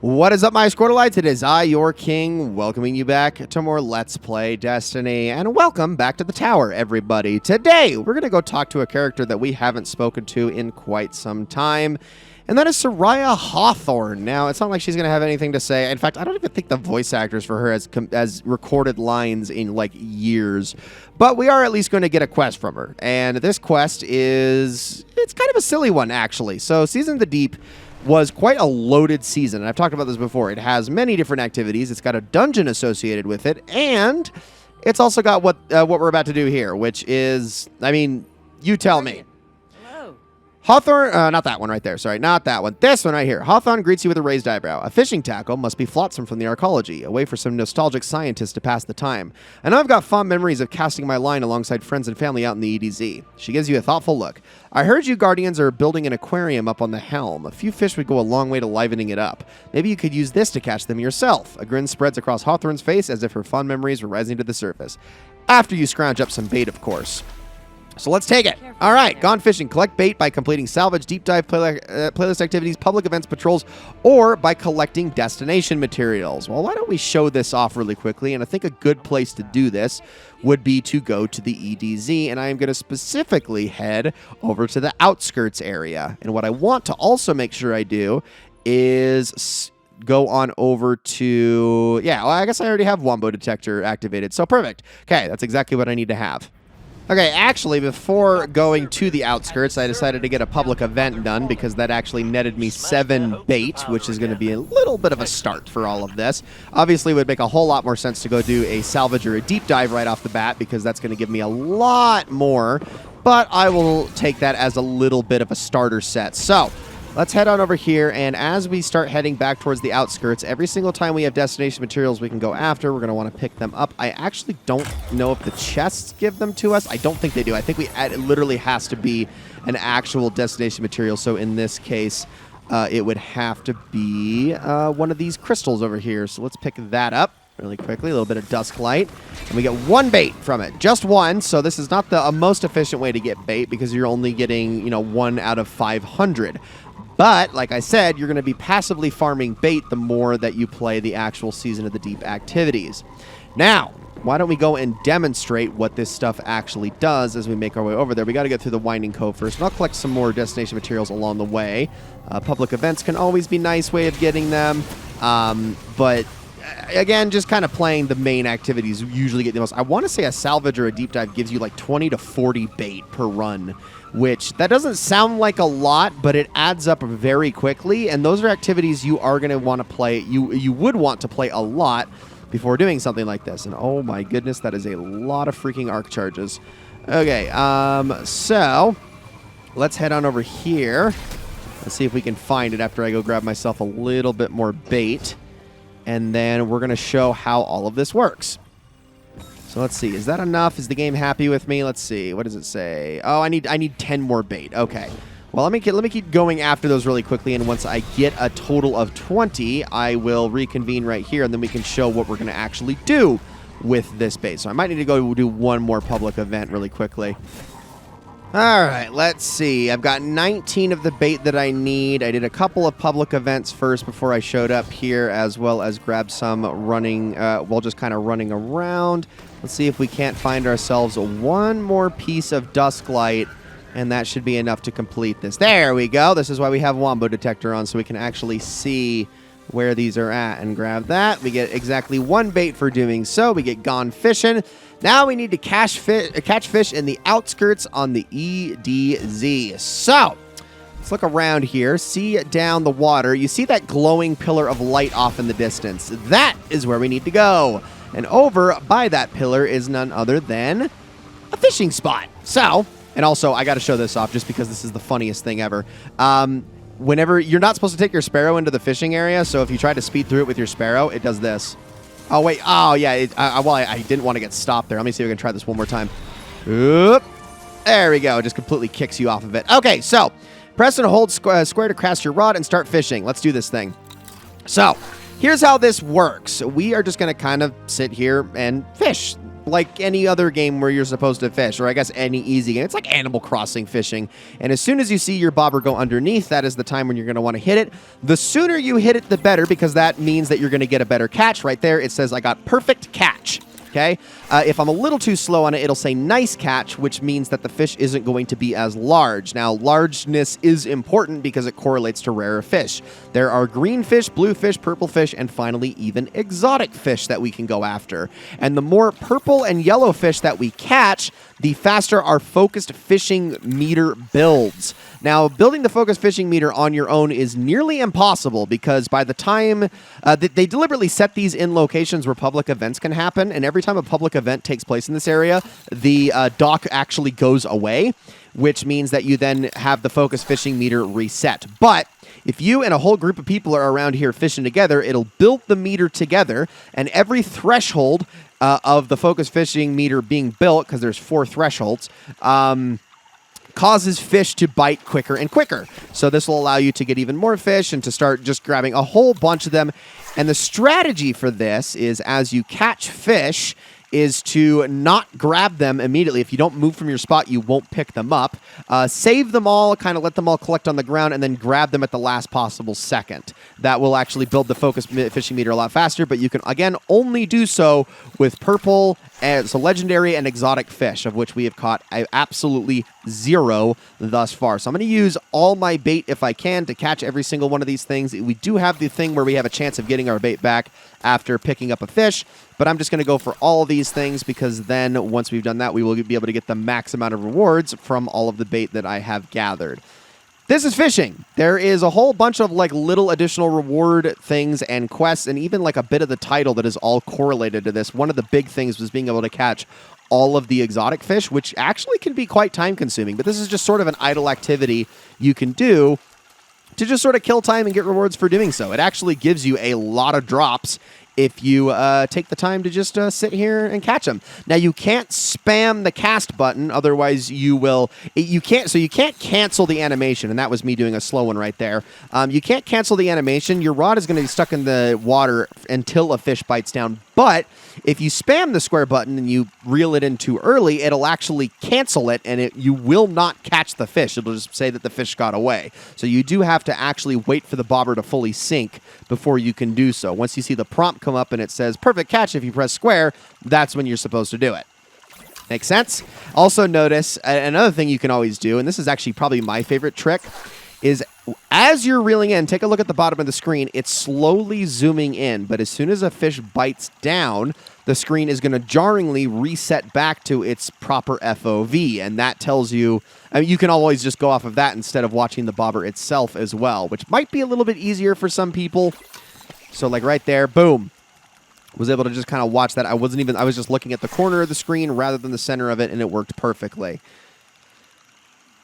What is up, my Squirtleites? It is I, your king, welcoming you back to more Let's Play Destiny. And welcome back to the tower, everybody. Today, we're going to go talk to a character that we haven't spoken to in quite some time. And that is Soraya Hawthorne. Now, it's not like she's going to have anything to say. In fact, I don't even think the voice actors for her has recorded lines in, like, years. But we are at least going to get a quest from her. And this quest it's kind of a silly one, actually. So, Season of the Deep was quite a loaded season, and I've talked about this before. It has many different activities. It's got a dungeon associated with it, and it's also got what we're about to do here, which is, I mean, you tell me. Hello. Hawthorne, not that one right there, sorry, not that one. This one right here. Hawthorne greets you with a raised eyebrow. A fishing tackle must be flotsam from the archaeology, a way for some nostalgic scientists to pass the time. I know I've got fond memories of casting my line alongside friends and family out in the EDZ. She gives you a thoughtful look. I heard you Guardians are building an aquarium up on the helm. A few fish would go a long way to livening it up. Maybe you could use this to catch them yourself. A grin spreads across Hawthorne's face as if her fond memories were rising to the surface. After you scrounge up some bait, of course. So let's take it. All right, gone fishing. Collect bait by completing salvage, deep dive, playlist activities, public events, patrols, or by collecting destination materials. Well, why don't we show this off really quickly? And I think a good place to do this would be to go to the EDZ, and I am going to specifically head over to the outskirts area. And what I want to also make sure I do is go on over to, well, I guess I already have Wombo detector activated, so perfect. Okay, that's exactly what I need to have. Okay, actually, before going to the outskirts, I decided to get a public event done because that actually netted me 7 bait, which is going to be a little bit of a start for all of this. Obviously, it would make a whole lot more sense to go do a salvage or a deep dive right off the bat because that's going to give me a lot more, but I will take that as a little bit of a starter set. So, let's head on over here, and as we start heading back towards the outskirts, every single time we have destination materials we can go after, we're going to want to pick them up. I actually don't know if the chests give them to us. I don't think they do. I think it literally has to be an actual destination material, so in this case, it would have to be one of these crystals over here. So let's pick that up really quickly, a little bit of dusk light, and we get 1 bait from it, just 1. So this is not the most efficient way to get bait because you're only getting 1 out of 500. But, like I said, you're going to be passively farming bait the more that you play the actual Season of the Deep activities. Now, why don't we go and demonstrate what this stuff actually does as we make our way over there. We got to get through the Winding Cove first, and I'll collect some more destination materials along the way. Public events can always be a nice way of getting them, but again, just kind of playing the main activities usually get the most. I want to say a salvage or a deep dive gives you like 20 to 40 bait per run, which that doesn't sound like a lot, but it adds up very quickly, and those are activities you are going to want to play. You would want to play a lot before doing something like this, and oh my goodness, that is a lot of freaking arc charges. Okay, so let's head on over here. Let's see if we can find it after I go grab myself a little bit more bait, and then we're going to show how all of this works. So let's see. Is that enough? Is the game happy with me? Let's see. What does it say? Oh, I need 10 more bait. Okay. Well, let me keep going after those really quickly, and once I get a total of 20, I will reconvene right here, and then we can show what we're going to actually do with this bait. So I might need to go do one more public event really quickly. All right, let's see. I've got 19 of the bait that I need. I did a couple of public events first before I showed up here, as well as grab some running, just kind of running around. Let's see if we can't find ourselves one more piece of dusk light, and that should be enough to complete this. There we go. This is why we have Wombo detector on, so we can actually see where these are at, and grab that. We get exactly 1 bait for doing so. We get gone fishing. Now we need to catch fish in the outskirts on the EDZ. So let's look around here, see down the water. You see that glowing pillar of light off in the distance. That is where we need to go. And over by that pillar is none other than a fishing spot. So, and also I got to show this off just because this is the funniest thing ever. Whenever you're not supposed to take your sparrow into the fishing area, so if you try to speed through it with your sparrow, it does this. Oh, wait. Oh, yeah. I didn't want to get stopped there. Let me see if we can try this one more time. Oop. There we go. It just completely kicks you off of it. Okay, so press and hold square to cast your rod and start fishing. Let's do this thing. So here's how this works. We are just going to kind of sit here and fish. like any other game where you're supposed to fish, or I guess any easy game. It's like Animal Crossing fishing. And as soon as you see your bobber go underneath, that is the time when you're going to want to hit it. The sooner you hit it, the better, because that means that you're going to get a better catch. Right there, it says I got perfect catch. Okay. If I'm a little too slow on it, it'll say nice catch, which means that the fish isn't going to be as large. Now, largeness is important because it correlates to rarer fish. There are green fish, blue fish, purple fish, and finally even exotic fish that we can go after. And the more purple and yellow fish that we catch, the faster our focused fishing meter builds. Now, building the focused fishing meter on your own is nearly impossible because by the time they deliberately set these in locations where public events can happen, and every time a public event takes place in this area, the dock actually goes away, which means that you then have the focused fishing meter reset. But if you and a whole group of people are around here fishing together, it'll build the meter together, and every threshold of the focus fishing meter being built, because there's 4 thresholds, causes fish to bite quicker and quicker. So this will allow you to get even more fish and to start just grabbing a whole bunch of them. And the strategy for this is as you catch fish is to not grab them immediately. If you don't move from your spot, you won't pick them up. Save them all, kind of let them all collect on the ground, and then grab them at the last possible second. That will actually build the focus fishing meter a lot faster, but you can, again, only do so with purple, so legendary and exotic fish, of which we have caught absolutely 0 thus far. So I'm going to use all my bait if I can to catch every single one of these things. We do have the thing where we have a chance of getting our bait back after picking up a fish, but I'm just going to go for all of these things because then once we've done that, we will be able to get the max amount of rewards from all of the bait that I have gathered. This is fishing. There is a whole bunch of like little additional reward things and quests and even like a bit of the title that is all correlated to this. One of the big things was being able to catch all of the exotic fish, which actually can be quite time consuming, but this is just sort of an idle activity you can do to just sort of kill time and get rewards for doing so. It actually gives you a lot of drops if you take the time to just sit here and catch them. Now, you can't spam the cast button, otherwise you will... You can't cancel the animation, and that was me doing a slow one right there. You can't cancel the animation. Your rod is going to be stuck in the water until a fish bites down, but if you spam the square button and you reel it in too early, it'll actually cancel it, and you will not catch the fish. It'll just say that the fish got away. So you do have to actually wait for the bobber to fully sink before you can do so. Once you see the prompt come up and it says, perfect catch if you press square, that's when you're supposed to do it. Makes sense? Also notice, another thing you can always do, and this is actually probably my favorite trick, is as you're reeling in, take a look at the bottom of the screen. It's slowly zooming in, but as soon as a fish bites down, the screen is going to jarringly reset back to its proper FOV, and that tells you... I mean, you can always just go off of that instead of watching the bobber itself as well, which might be a little bit easier for some people. So, like right there, boom. Was able to just kind of watch that. I was just looking at the corner of the screen rather than the center of it, and it worked perfectly.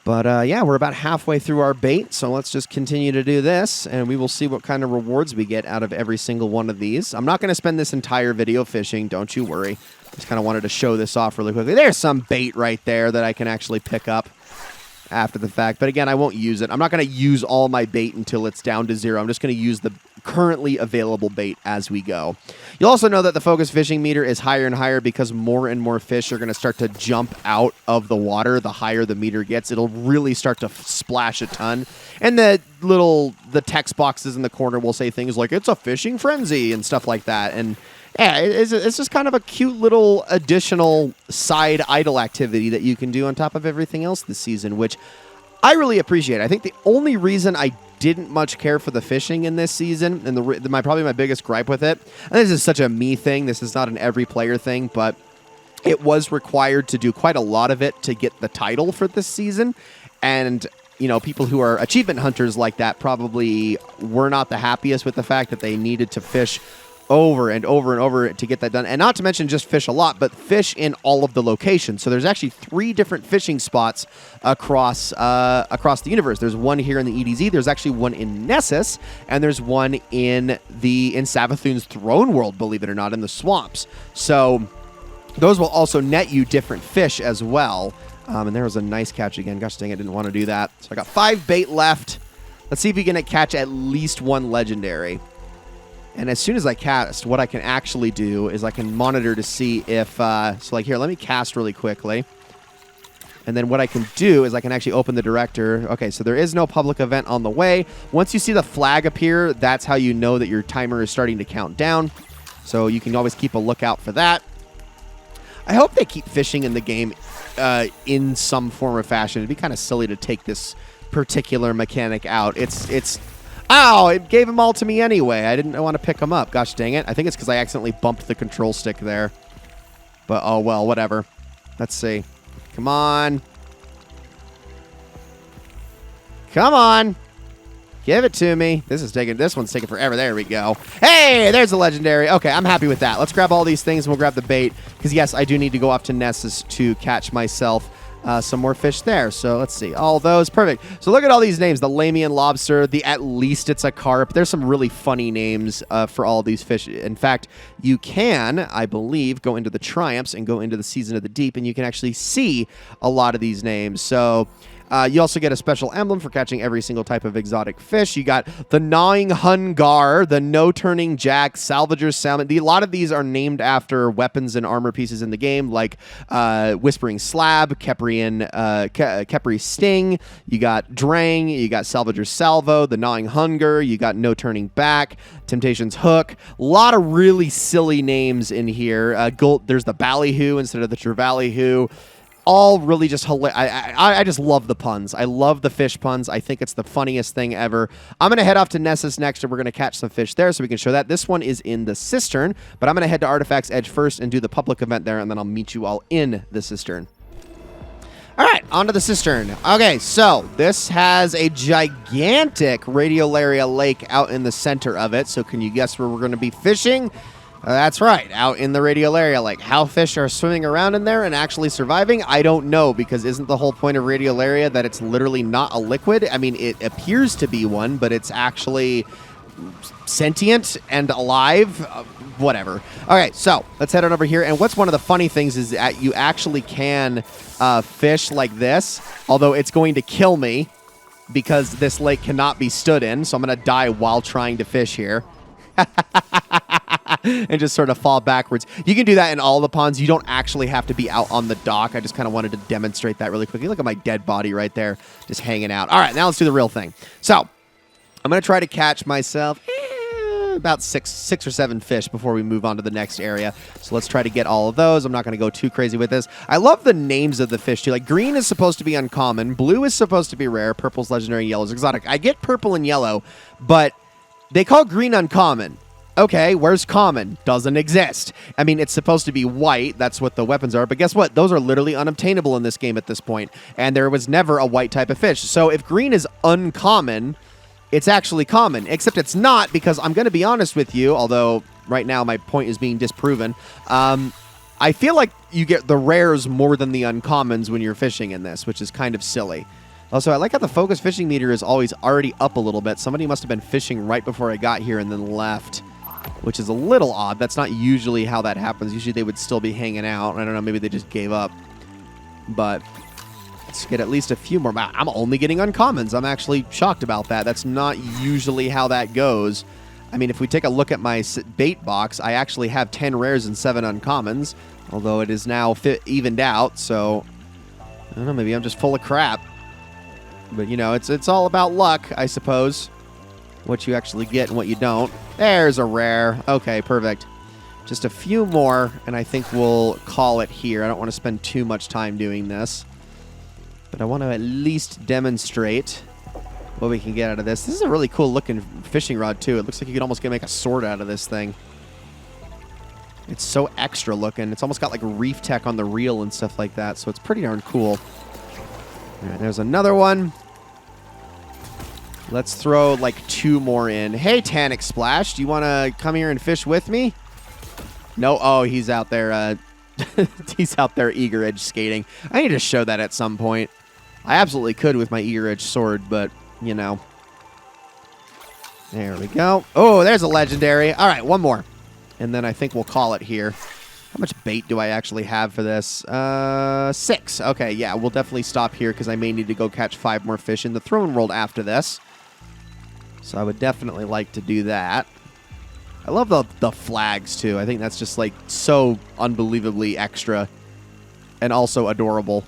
But, yeah, we're about halfway through our bait, so let's just continue to do this, and we will see what kind of rewards we get out of every single one of these. I'm not going to spend this entire video fishing, don't you worry. Just kind of wanted to show this off really quickly. There's some bait right there that I can actually pick up after the fact. But again, I won't use it. I'm not going to use all my bait until it's down to 0. I'm just going to use the currently available bait as we go. You'll also know that the focus fishing meter is higher and higher because more and more fish are going to start to jump out of the water. The higher the meter gets, it'll really start to splash a ton. And the text boxes in the corner will say things like, it's a fishing frenzy and stuff like that. And yeah, it's just kind of a cute little additional side idle activity that you can do on top of everything else this season, which I really appreciate. I think the only reason I didn't much care for the fishing in this season, and probably my biggest gripe with it, and this is such a me thing, this is not an every player thing, but it was required to do quite a lot of it to get the title for this season, and you know, people who are achievement hunters like that probably were not the happiest with the fact that they needed to fish over and over and over to get that done. And not to mention just fish a lot, but fish in all of the locations. So there's actually 3 different fishing spots across the universe. There's one here in the EDZ, there's actually one in Nessus, and there's one in Savathun's throne world, believe it or not, in the swamps. So those will also net you different fish as well. And there was a nice catch again. Gosh dang, I didn't want to do that. So I got 5 bait left. Let's see if we can catch at least 1 legendary. And as soon as I cast, what I can actually do is I can monitor to see if, so like here, let me cast really quickly. And then what I can do is I can actually open the director. Okay, so there is no public event on the way. Once you see the flag appear, that's how you know that your timer is starting to count down. So you can always keep a lookout for that. I hope they keep fishing in the game in some form or fashion. It'd be kind of silly to take this particular mechanic out. It's ow, it gave them all to me anyway. I didn't want to pick them up. Gosh dang it. I think it's because I accidentally bumped the control stick there. But oh well, whatever. Let's see. Come on. Come on. Give it to me. This one's taking forever. There we go. Hey, there's a legendary. Okay, I'm happy with that. Let's grab all these things and we'll grab the bait. Because yes, I do need to go off to Nessus to catch myself some more fish there. So let's see. All those. Perfect. So look at all these names. The Lamian lobster. The At Least It's a Carp. There's some really funny names for all these fish. In fact, you can, I believe, go into the Triumphs and go into the Season of the Deep, and you can actually see a lot of these names. So you also get a special emblem for catching every single type of exotic fish. You got the Gnawing Hungar, the No Turning Jack, Salvager's Salmon. A lot of these are named after weapons and armor pieces in the game, like Whispering Slab, Kepri Sting. You got Drang. You got Salvager's Salvo, the Gnawing Hunger. You got No Turning Back, Temptation's Hook. A lot of really silly names in here. There's the Ballyhoo instead of the Trevallyhoo. All really just hilarious. I just love the puns. I love the fish puns. I think it's the funniest thing ever. I'm going to head off to Nessus next, and we're going to catch some fish there so we can show that. This one is in the cistern, but I'm going to head to Artifact's Edge first and do the public event there, and then I'll meet you all in the cistern. All right, on to the cistern. Okay, so this has a gigantic Radiolaria lake out in the center of it. So can you guess where we're going to be fishing? That's right, out in the Radiolaria Lake. How fish are swimming around in there and actually surviving, I don't know, because isn't the whole point of Radiolaria that it's literally not a liquid? I mean, it appears to be one, but it's actually sentient and alive. Whatever. Okay, so let's head on over here. And what's one of the funny things is that you actually can fish like this, although it's going to kill me because this lake cannot be stood in, so I'm going to die while trying to fish here. And just sort of fall backwards. You can do that in all the ponds. You don't actually have to be out on the dock. I just kind of wanted to demonstrate that really quickly. Look at my dead body right there, just hanging out. All right, now let's do the real thing. So I'm going to try to catch myself about six or seven fish before we move on to the next area. So let's try to get all of those. I'm not going to go too crazy with this. I love the names of the fish, too. Like, green is supposed to be uncommon. Blue is supposed to be rare. Purple's legendary. Yellow's exotic. I get purple and yellow, but they call green uncommon. Okay, where's common? Doesn't exist. I mean, it's supposed to be white. That's what the weapons are. But guess what? Those are literally unobtainable in this game at this point. And there was never a white type of fish. So if green is uncommon, it's actually common. Except it's not, because I'm going to be honest with you, although right now my point is being disproven. I feel like you get the rares more than the uncommons when you're fishing in this, which is kind of silly. Also, I like how the focus fishing meter is always already up a little bit. Somebody must have been fishing right before I got here and then left, which is a little odd. That's not usually how that happens. Usually they would still be hanging out. I don't know, maybe they just gave up. But let's get at least a few more. I'm only getting uncommons. I'm actually shocked about that. That's not usually how that goes. I mean, if we take a look at my bait box, I actually have 10 rares and 7 uncommons, although it is now evened out. So, I don't know, maybe I'm just full of crap. But, you know, it's all about luck, I suppose. What you actually get and what you don't. There's a rare. Okay, perfect. Just a few more, and I think we'll call it here. I don't want to spend too much time doing this. But I want to at least demonstrate what we can get out of this. This is a really cool looking fishing rod, too. It looks like you could almost make a sword out of this thing. It's so extra looking. It's almost got like reef tech on the reel and stuff like that, so it's pretty darn cool. All right, there's another one. Let's throw like 2 more in. Hey, Tannic Splash, do you want to come here and fish with me? No? Oh, he's out there. He's out there eager edge skating. I need to show that at some point. I absolutely could with my eager edge sword, but, you know. There we go. Oh, there's a legendary. All right, one more. And then I think we'll call it here. How much bait do I actually have for this? 6. Okay, yeah, we'll definitely stop here because I may need to go catch 5 more fish in the throne world after this. So I would definitely like to do that. I love the flags, too. I think that's just, like, so unbelievably extra and also adorable.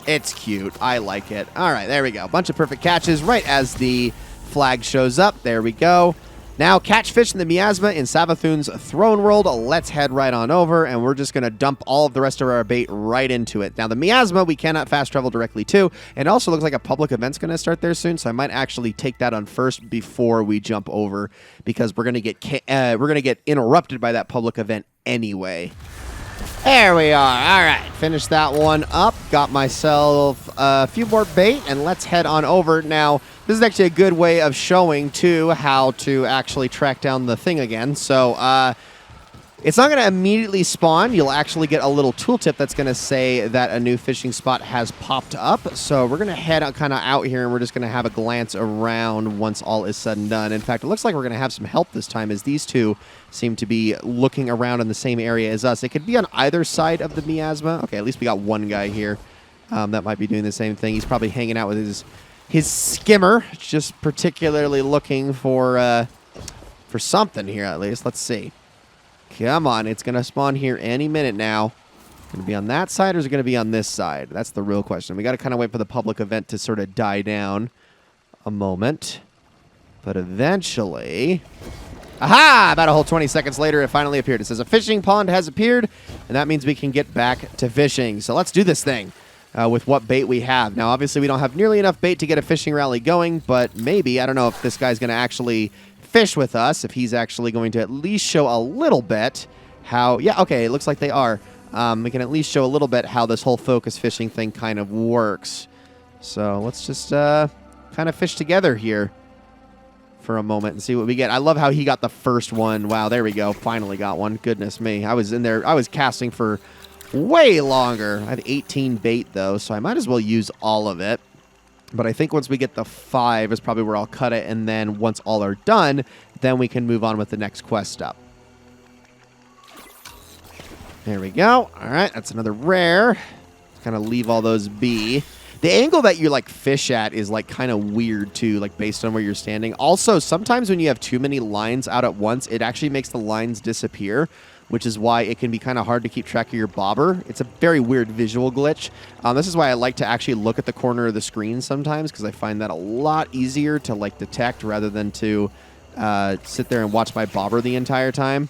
It's cute. I like it. All right, there we go. Bunch of perfect catches right as the flag shows up. There we go. Now, catch fish in the miasma in Savathun's throne world. Let's head right on over, and we're just going to dump all of the rest of our bait right into it. Now, the miasma, we cannot fast travel directly to. And it also looks like a public event's going to start there soon, so I might actually take that on first before we jump over, because we're going to get interrupted by that public event anyway. There we are. All right, finished that one up. Got myself a few more bait, and let's head on over. Now, this is actually a good way of showing, too, how to actually track down the thing again. So, it's not going to immediately spawn. You'll actually get a little tooltip that's going to say that a new fishing spot has popped up. So we're going to head kind of out here, and we're just going to have a glance around once all is said and done. In fact, it looks like we're going to have some help this time, as these two seem to be looking around in the same area as us. It could be on either side of the miasma. Okay, at least we got one guy here that might be doing the same thing. He's probably hanging out with his skimmer, just particularly looking for something here at least. Let's see. Come on, it's going to spawn here any minute now. Going to be on that side, or is it going to be on this side? That's the real question. We got to kind of wait for the public event to sort of die down a moment. But eventually... Aha! About a whole 20 seconds later, it finally appeared. It says a fishing pond has appeared, and that means we can get back to fishing. So let's do this thing with what bait we have. Now, obviously, we don't have nearly enough bait to get a fishing rally going, but maybe, I don't know if this guy's going to actually fish with us, if he's actually going to at least show a little bit how... Yeah, okay, it looks like they are. We can at least show a little bit how this whole focus fishing thing kind of works. So let's just kind of fish together here for a moment and see what we get. I love how he got the first one. Wow, there we go. Finally got one. Goodness me. I was in there. I was casting for way longer. I have 18 bait, though, so I might as well use all of it. But I think once we get the 5 is probably where I'll cut it, and then once all are done, then we can move on with the next quest up. There we go. All right, that's another rare. Kind of leave all those be. The angle that you like fish at is like kind of weird too, like based on where you're standing. Also, sometimes when you have too many lines out at once, it actually makes the lines disappear, which is why it can be kind of hard to keep track of your bobber. It's a very weird visual glitch. This is why I like to actually look at the corner of the screen sometimes, because I find that a lot easier to like detect rather than to sit there and watch my bobber the entire time.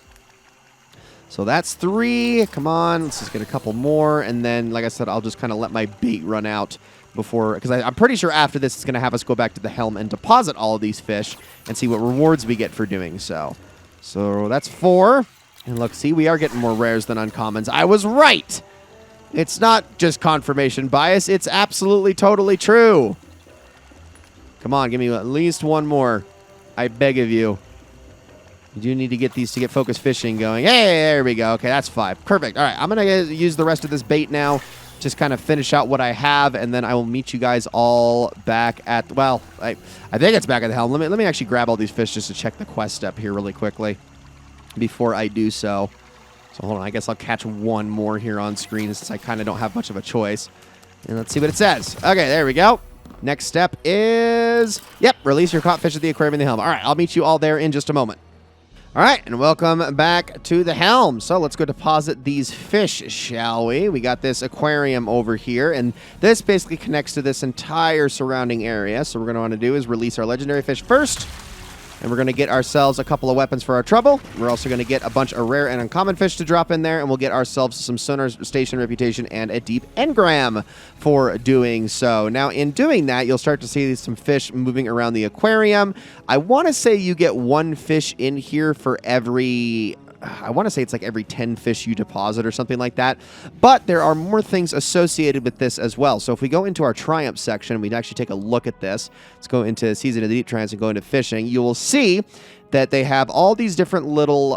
So that's 3. Come on, let's just get a couple more, and then, like I said, I'll just kind of let my bait run out before, because I'm pretty sure after this it's going to have us go back to the helm and deposit all of these fish and see what rewards we get for doing so. So that's 4. And look, see, we are getting more rares than uncommons. I was right! It's not just confirmation bias. It's absolutely, totally true. Come on, give me at least one more. I beg of you. You do need to get these to get focus fishing going. Hey, there we go. Okay, that's 5. Perfect. All right, I'm going to use the rest of this bait now. Just kind of finish out what I have, and then I will meet you guys all back at... Well, I think it's back at the helm. Let me actually grab all these fish just to check the quest step here really quickly before I do so. So hold on, I guess I'll catch one more here on screen since I kind of don't have much of a choice. And let's see what it says. Okay, there we go. Next step is... Yep, release your caught fish at the aquarium in the helm. All right, I'll meet you all there in just a moment. All right, and welcome back to the helm. So let's go deposit these fish, shall we? We got this aquarium over here, and this basically connects to this entire surrounding area. So what we're going to want to do is release our legendary fish first, and we're going to get ourselves a couple of weapons for our trouble. We're also going to get a bunch of rare and uncommon fish to drop in there, and we'll get ourselves some sonar station reputation and a deep engram for doing so. Now, in doing that, you'll start to see some fish moving around the aquarium. I want to say you get 1 fish in here for every... I want to say it's like every 10 fish you deposit or something like that. But there are more things associated with this as well. So if we go into our Triumph section, we'd actually take a look at this. Let's go into Season of the Deep Trance and go into fishing. You will see that they have all these different little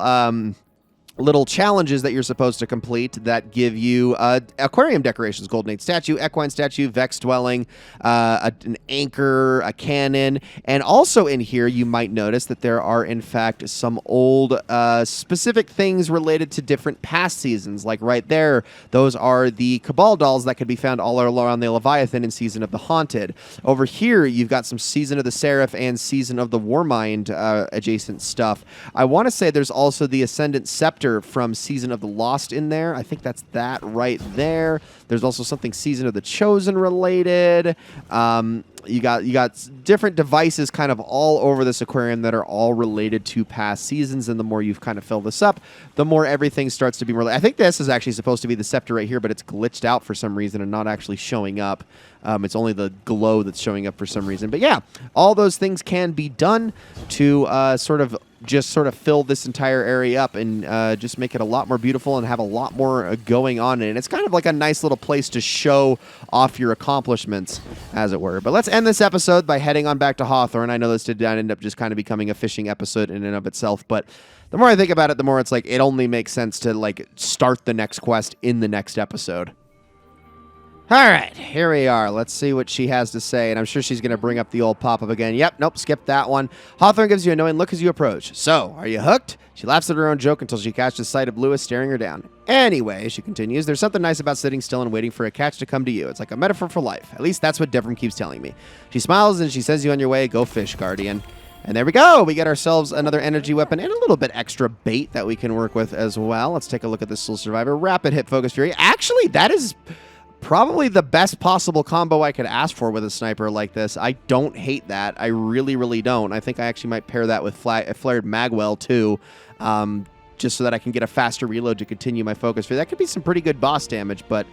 little challenges that you're supposed to complete that give you aquarium decorations: Golden Age statue, equine statue, Vex dwelling, an anchor, a cannon. And also in here, you might notice that there are, in fact, some old specific things related to different past seasons. Like right there, those are the Cabal dolls that could be found all around the Leviathan in Season of the Haunted. Over here, you've got some Season of the Seraph and Season of the Warmind adjacent stuff. I want to say there's also the Ascendant Scepter from Season of the Lost in there. I think that's that right there. There's also something Season of the Chosen related. You got different devices kind of all over this aquarium that are all related to past seasons, and the more you've kind of filled this up, the more everything starts to be more. I think this is actually supposed to be the scepter right here, but it's glitched out for some reason and not actually showing up. It's only the glow that's showing up for some reason. But yeah, all those things can be done to sort of fill this entire area up and just make it a lot more beautiful and have a lot more going on in it. It's kind of like a nice little place to show off your accomplishments, as it were. But let's end this episode by heading on back to Hawthorne. I know this did end up just kind of becoming a fishing episode in and of itself, but the more I think about it, the more it's like it only makes sense to like start the next quest in the next episode. All right, here we are. Let's see what she has to say, and I'm sure she's going to bring up the old pop-up again. Yep, nope, skip that one. Hawthorne gives you a knowing look as you approach. So, are you hooked? She laughs at her own joke until she catches sight of Lewis staring her down. Anyway, she continues, there's something nice about sitting still and waiting for a catch to come to you. It's like a metaphor for life. At least that's what Devram keeps telling me. She smiles and she sends you on your way. Go fish, Guardian. And there we go. We get ourselves another energy weapon and a little bit extra bait that we can work with as well. Let's take a look at this Soul Survivor. Rapid Hit Focus Fury. Actually, that is probably the best possible combo I could ask for with a sniper like this. I don't hate that. I really, really don't. I think I actually might pair that with Flared Magwell too, just so that I can get a faster reload to continue my focus. That could be some pretty good boss damage, but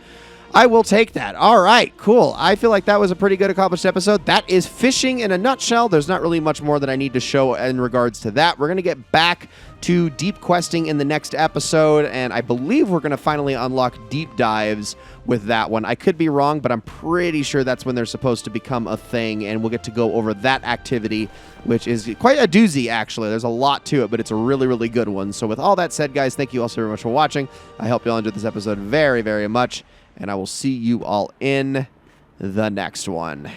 I will take that. All right, cool. I feel like that was a pretty good accomplished episode. That is fishing in a nutshell. There's not really much more that I need to show in regards to that. We're going to get back to deep questing in the next episode, and I believe we're going to finally unlock deep dives with that one. I could be wrong, but I'm pretty sure that's when they're supposed to become a thing, and we'll get to go over that activity, which is quite a doozy, actually. There's a lot to it, but it's a really, really good one. So with all that said, guys, thank you all so very much for watching. I hope you all enjoyed this episode very, very much, and I will see you all in the next one.